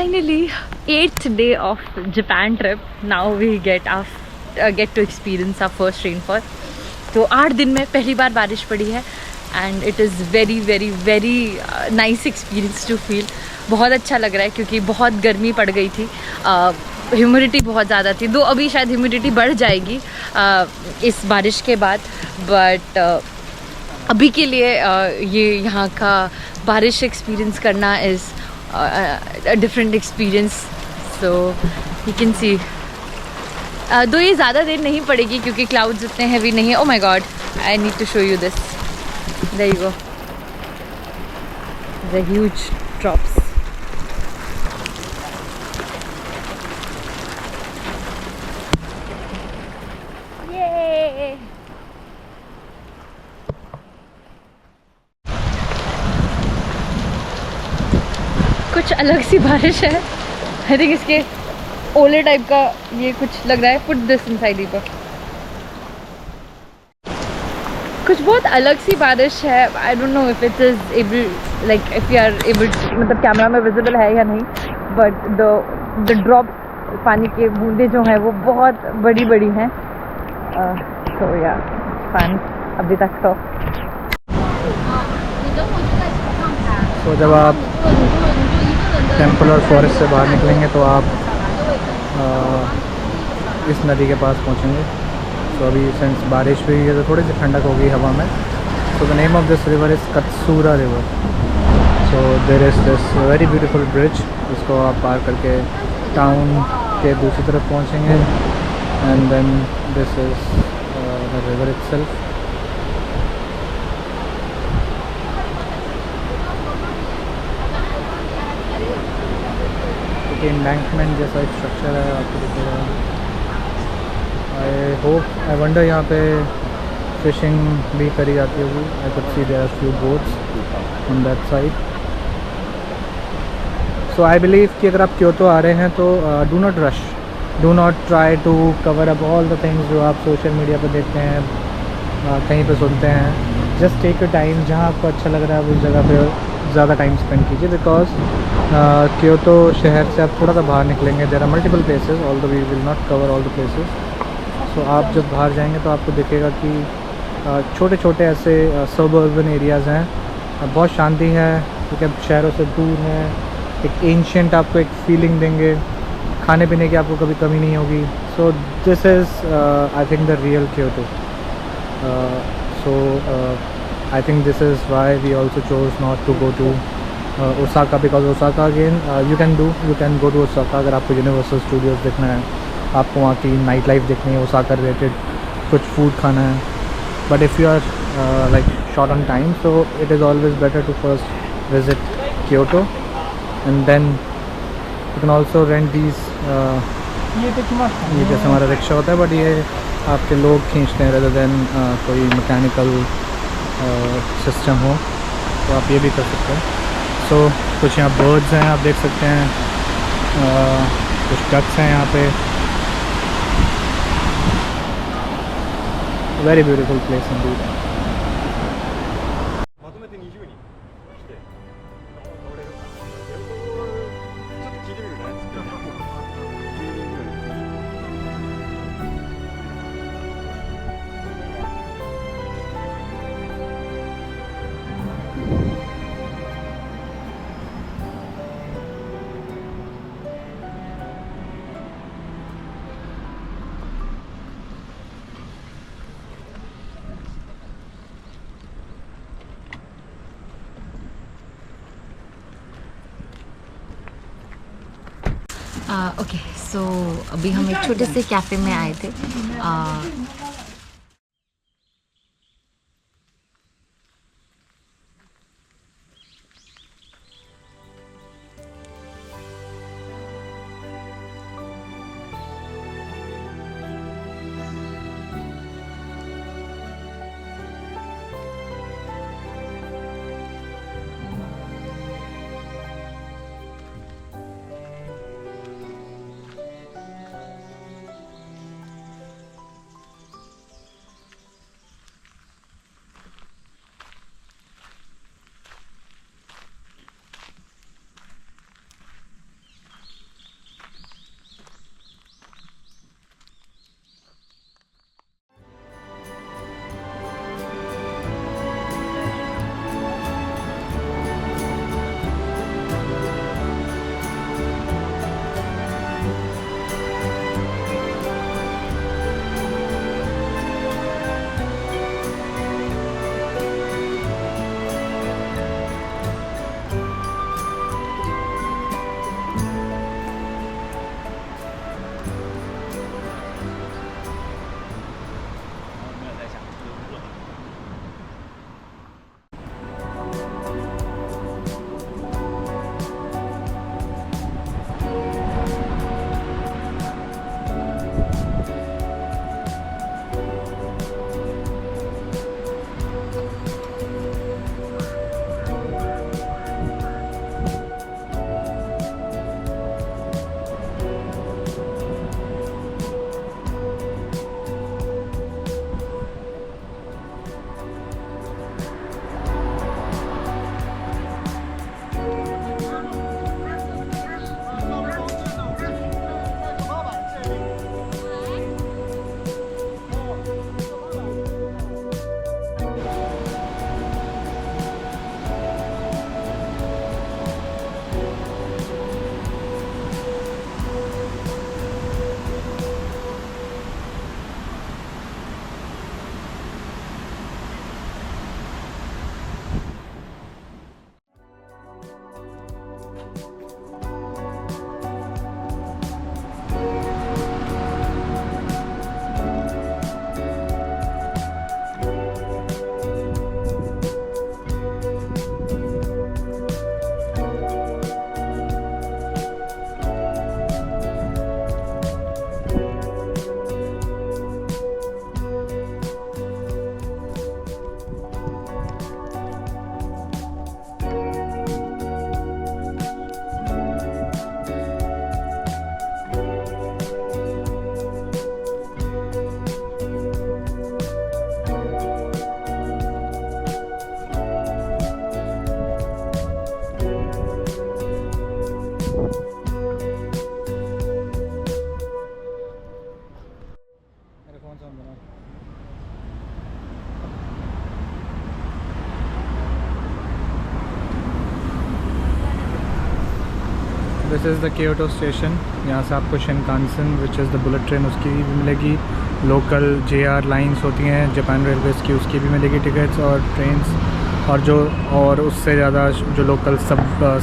Finally, 8th day of Japan trip. Now we get to experience our first rainfall. तो 8 दिन में पहली बार बारिश पड़ी है and it is very very very nice experience to feel. बहुत अच्छा लग रहा है क्योंकि बहुत गर्मी पड़ गई थी, ह्यूमिडिटी बहुत ज़्यादा थी। दो अभी शायद ह्यूमिडिटी बढ़ जाएगी इस बारिश के बाद, बट अभी के लिए ये यहाँ का बारिश एक्सपीरियंस करना is a different experience. So you can see दो ये ज़्यादा देर नहीं पड़ेगी क्योंकि क्लाउड्स इतने हैवी नहीं है। Oh my god, I need to show you this. There you go. The huge drops. Yay! कुछ अलग सी बारिश है। आई थिंक इसके ओले टाइप का ये कुछ लग रहा है। Put this inside Deepak. कुछ बहुत अलग सी बारिश है। I don't know if it is able like if you are able, मतलब कैमरा में विजिबल है या नहीं, बट द ड्रॉप पानी के बूंदे जो हैं वो बहुत बड़ी बड़ी हैं। तो या फन अभी तक तो। तो जब आप टेम्पल और फॉरेस्ट से बाहर निकलेंगे तो आप इस नदी के पास पहुंचेंगे। तो अभी सिंस बारिश हुई है तो थोड़ी सी ठंडक होगी हवा में। So the name of this river is Katsura river. So there is this very beautiful bridge, जिसको आप पार करके टाउन के दूसरी तरफ पहुंचेंगे। And then this is the river itself. Embankment जैसा एक स्ट्रक्चर है, आपको दिखेगा। आई वंडर यहाँ पे फिशिंग भी करी जाती होगी। I could see there are few boats on that side. So I believe कि अगर आप क्योतो आ रहे हैं तो do not rush, do not try to cover up all the things जो आप सोशल मीडिया पर देखते हैं, कहीं पे सुनते हैं। जस्ट टेक अ टाइम, जहाँ आपको अच्छा लग रहा है उस जगह पे ज़्यादा टाइम स्पेंड कीजिए। बिकॉज क्योतो शहर से आप थोड़ा सा बाहर निकलेंगे, there are multiple places, although we will not cover all the places. So आप जब बाहर जाएंगे तो आपको दिखेगा कि छोटे छोटे ऐसे सबअर्बन एरियाज़ हैं, बहुत शांति है क्योंकि अब शहरों से दूर हैं। एक एंशियंट आपको एक फीलिंग देंगे, खाने पीने की आपको कभी कमी नहीं होगी। So this is I think the real Kyoto. So I think this is why we also chose not to go to Osaka, because Osaka again you can go to Osaka अगर आपको यूनिवर्सल स्टूडियोज़ देखना है, आपको वहाँ की night life देखनी है, Osaka related कुछ फूड खाना है। But if you are like short on time, so it is always better to first visit Kyoto and then you can also rent these. ये जैसे हमारा रिक्शा होता है, बट ये आपके लोग खींचते हैं रेदर देन कोई मैकेनिकल सिस्टम हो, तो आप ये भी कर सकते हैं। सो कुछ यहाँ बर्ड्स हैं, आप देख सकते हैं, कुछ डक्स हैं यहाँ पे। Very beautiful place indeed. Okay, so अभी हम एक छोटे से कैफ़े में आए थे। This is the Kyoto station. यहाँ से आपको Shinkansen which is the bullet train उसकी भी मिलेगी, लोकल JR लाइंस होती हैं जापान रेलवेज़ की उसकी भी मिलेगी टिकट्स और ट्रेन्स, और उससे ज़्यादा जो लोकल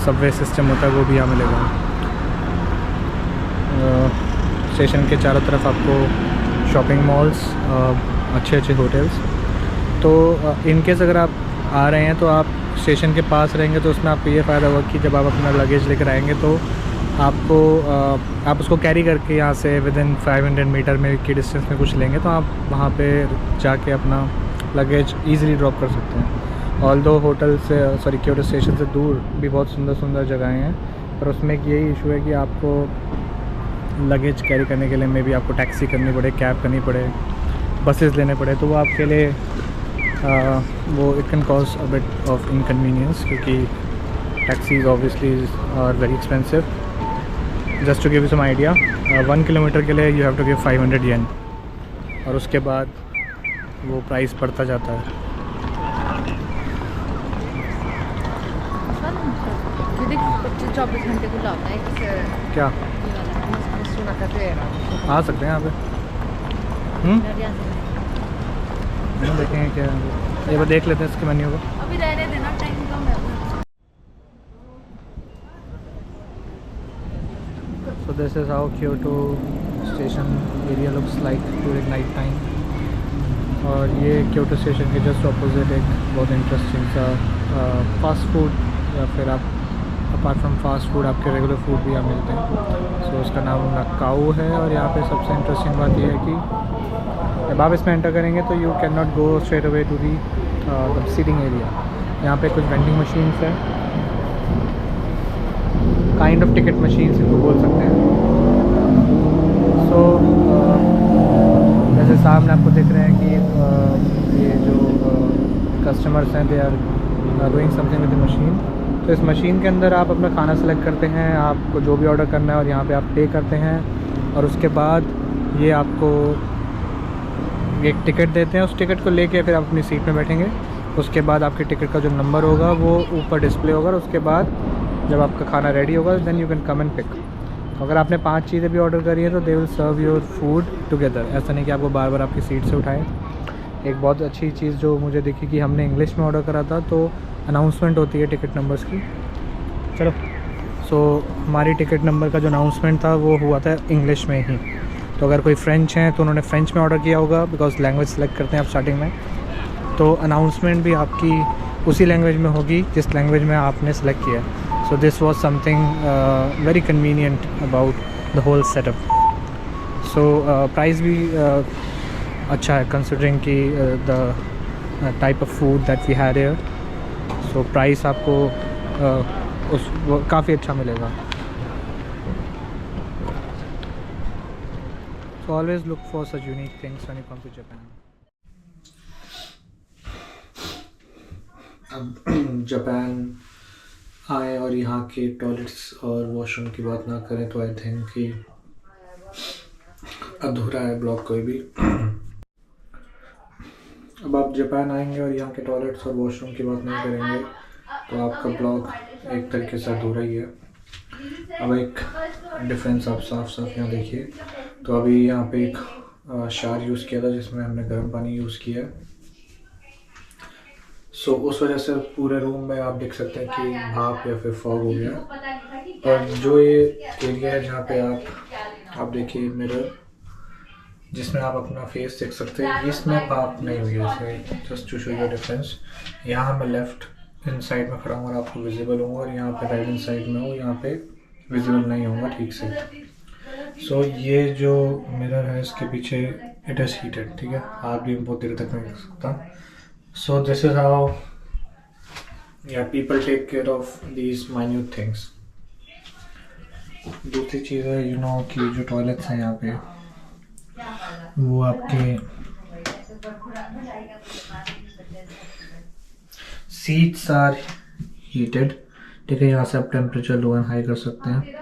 सबवे सिस्टम होता है वो भी यहाँ मिलेगा। स्टेशन के चारों तरफ आपको शॉपिंग मॉल्स, अच्छे होटल्स। तो इनकेस अगर आप आ रहे हैं तो आप स्टेशन के पास रहेंगे तो उसमें आपको ये फ़ायदा होगा कि जब आप अपना लगेज लेकर आएंगे तो आपको आप उसको कैरी करके यहाँ से विदिन 500 मीटर में की डिस्टेंस में कुछ लेंगे तो आप वहाँ पे जाके अपना लगेज ईज़िली ड्रॉप कर सकते हैं। ऑल्दो होटल से क्योटो स्टेशन से दूर भी बहुत सुंदर जगहें हैं, पर उसमें एक यही इशू है कि आपको लगेज कैरी करने के लिए मे बी आपको टैक्सी करनी पड़े, कैब करनी पड़े, बसेस लेने पड़े, तो वो आपके लिए वो it can cause a bit of inconvenience, क्योंकि taxis obviously are very expensive. Just to give you some idea, 1 kilometre के लिए you have to give 500 yen, और उसके बाद वो प्राइस बढ़ता जाता है। चौबीस घंटे खुला होता है क्या आ सकते हैं यहाँ पे? देखेंगे क्या, ये बार देख लेते हैं इसके मेन्यू को। अभी रहने देना, टाइम कम है। So this is how Kyoto station area looks like during night time। और ये क्योटो स्टेशन के जस्ट ऑपोजिट एक बहुत इंटरेस्टिंग सा फास्ट फूड, या फिर आप अपार्ट फ्रॉम फास्ट फूड आपके रेगुलर फूड भी यहाँ मिलते हैं। सो उसका नाम नकाऊ है, और यहाँ पे सबसे इंटरेस्टिंग बात यह है कि जब आप इसमें एंटर करेंगे तो you can not go straight away to the seating area. यहाँ पे कुछ वेंडिंग मशीन्स हैं, काइंड ऑफ टिकट मशीन्स इनको बोल सकते हैं। सो जैसे सामने आपको दिख रहे हैं कि ये जो कस्टमर्स हैं they are doing something with the machine. तो इस मशीन के अंदर आप अपना खाना सेलेक्ट करते हैं, आपको जो भी ऑर्डर करना है, और यहाँ पे आप पे करते हैं, और उसके बाद ये आपको एक टिकट देते हैं। उस टिकट को लेके फिर आप अपनी सीट में बैठेंगे। उसके बाद आपके टिकट का जो नंबर होगा वो ऊपर डिस्प्ले होगा, और उसके बाद जब आपका खाना रेडी होगा then you can come and pick. अगर आपने 5 चीज़ें भी ऑर्डर करी है तो they will serve your food together. ऐसा नहीं कि आपको बार बार आपकी सीट से उठाएं। एक बहुत अच्छी चीज़ जो मुझे दिखी कि हमने इंग्लिश में ऑर्डर करा था, तो अनाउंसमेंट होती है टिकट नंबर्स की। चलो, सो हमारी टिकट नंबर का जो अनाउंसमेंट था वो हुआ था इंग्लिश में ही। तो अगर कोई फ्रेंच हैं तो उन्होंने फ्रेंच में ऑर्डर किया होगा, बिकॉज लैंग्वेज सेलेक्ट करते हैं आप स्टार्टिंग में, तो अनाउंसमेंट भी आपकी उसी लैंग्वेज में होगी जिस लैंग्वेज में आपने सेलेक्ट किया। So this was something very convenient about the whole setup. So price भी अच्छा है कंसिडरिंग कि the type of food that we had here. So price आपको काफ़ी अच्छा मिलेगा। So always look for such unique things when you come to Japan. अब Japan आए और यहाँ के टॉयलेट्स और वॉशरूम की बात ना करें तो आई थिंक कि अधूरा है ब्लॉग कोई भी। अब आप जापान आएंगे और यहाँ के टॉयलेट्स और वॉशरूम की बात नहीं करेंगे तो आपका ब्लॉग एक तरीके से अधूरा ही है। अब एक डिफरेंस आप साफ यहाँ देखिए। तो अभी यहाँ पे एक शार यूज़ किया था जिसमें हमने गर्म पानी यूज़ किया है। सो उस वजह से पूरे रूम में आप देख सकते हैं कि भाप या फिर फॉग हो गया। और जो ये एरिया है जहाँ पे आप देखिए मिरर जिसमें आप अपना फेस देख सकते हैं, इसमें भाप नहीं हुई है। Just to show you difference, यहाँ मैं लेफ्ट इन साइड में खड़ा हूँ और आपको विजिबल हूँ, और यहाँ पे राइट इन साइड में हूँ, यहाँ पे विजिबल नहीं होगा ठीक से। सो ये जो मिरर है इसके पीछे इट इज़ हीटेड, ठीक है, आप भी बहुत देर तक नहीं देख सकता। So this is how people take care of these minute things. दूसरी चीज़ है कि जो टॉयलेट्स हैं यहाँ पे वो आपके सीट्स आर हीटेड, ठीक है, यहाँ से आप टेम्परेचर लो एंड हाई कर सकते हैं।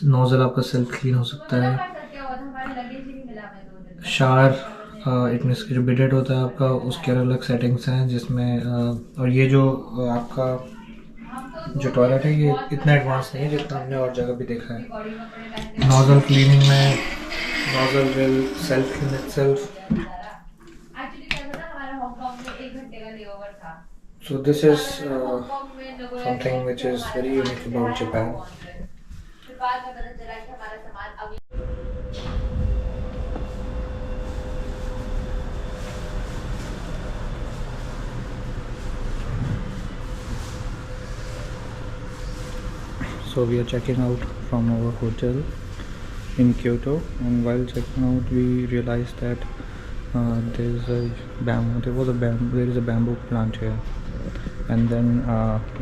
नोज़ल आपका सेल्फ क्लीन हो सकता है। शार इटनेस की जो बिडेट होता है आपका, उसके अलग अलग सेटिंग्स हैं जिसमें और ये जो आपका जो टॉयलेट है ये इतना एडवांस नहीं है जितना हमने और जगह भी देखा है। नोजल क्लीनिंग में nozzle will self clean itself. So this is something which is very unique about Japan. So we are checking out from our hotel in Kyoto, and while checking out we realized that there is a bamboo plant here, and then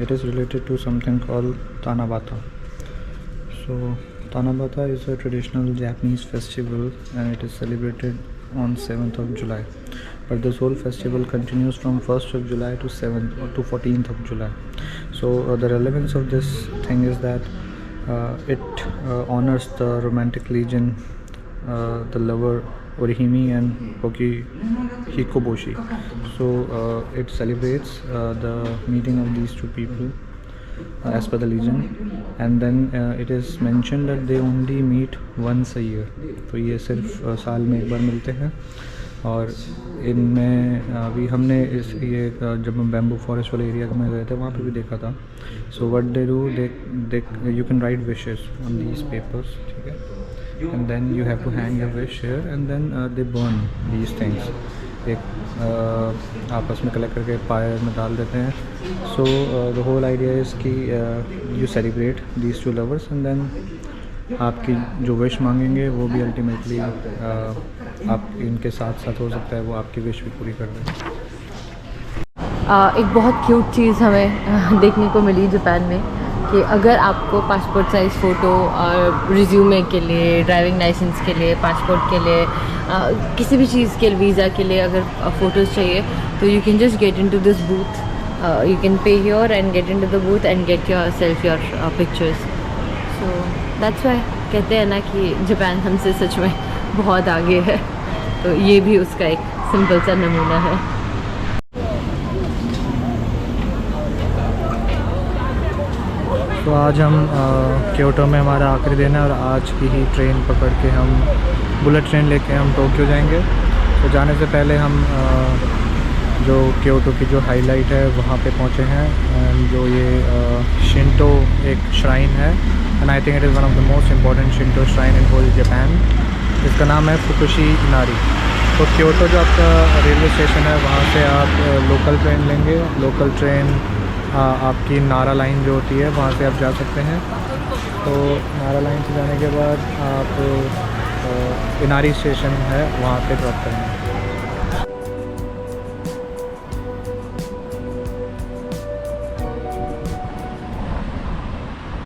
it is related to something called Tanabata. So Tanabata is a traditional Japanese festival and it is celebrated on 7th of July, but this whole festival continues from 1st of July to 7th or to 14th of July. So the relevance of this thing is that it honors the romantic legion, the lover Orihime and Hikoboshi. So it celebrates the meeting of these two people as per the legend, and then it is mentioned that they only meet once a year. तो ये सिर्फ साल में एक बार मिलते हैं, और इनमें अभी हमने इस ये जब हम बैम्बू फॉरेस्ट वाले एरिया में गए थे वहाँ पे भी देखा था. So what they do, they you can write wishes on these papers, ठीक है, and then you have to hang your wish here, and then they burn these things. एक आपस में कलेक्ट करके फायर में डाल देते हैं. So the whole idea is कि you celebrate these two lovers, and then आपकी जो विश मांगेंगे वो भी अल्टीमेटली आप इनके साथ साथ हो सकता है वो आपकी विश भी पूरी कर दें. एक बहुत क्यूट चीज़ हमें देखने को मिली जापान में कि अगर आपको पासपोर्ट साइज़ फ़ोटो और रिज्यूमे के लिए, ड्राइविंग लाइसेंस के लिए, पासपोर्ट के लिए, किसी भी चीज़ के लिए, वीज़ा के लिए अगर फ़ोटोज़ चाहिए तो you can just get into this booth. You can pay here and get into the booth and get your self your pictures. So that's why कहते हैं ना कि जापान हमसे सच में बहुत आगे है. तो ये भी उसका एक सिंपल सा नमूना है. तो आज हम क्योटो में हमारा आखिरी दिन है, और आज की ही ट्रेन पकड़ के हम बुलेट ट्रेन लेके हम टोक्यो जाएंगे. तो जाने से पहले हम जो क्योटो की जो हाईलाइट है वहाँ पे पहुँचे हैं, एंड जो ये शिंटो एक श्राइन है, and I think it is one of the most important Shinto shrine in whole Japan. इसका नाम है फुकुशी इनारी. तो क्योटो जो आपका रेलवे स्टेशन है वहाँ से आप लोकल ट्रेन लेंगे. लोकल ट्रेन आपकी नारा लाइन जो होती है वहाँ से आप जा सकते हैं. तो नारा लाइन से जाने के बाद आप इनारी स्टेशन है वहाँ पे ड्रॉप करेंगे.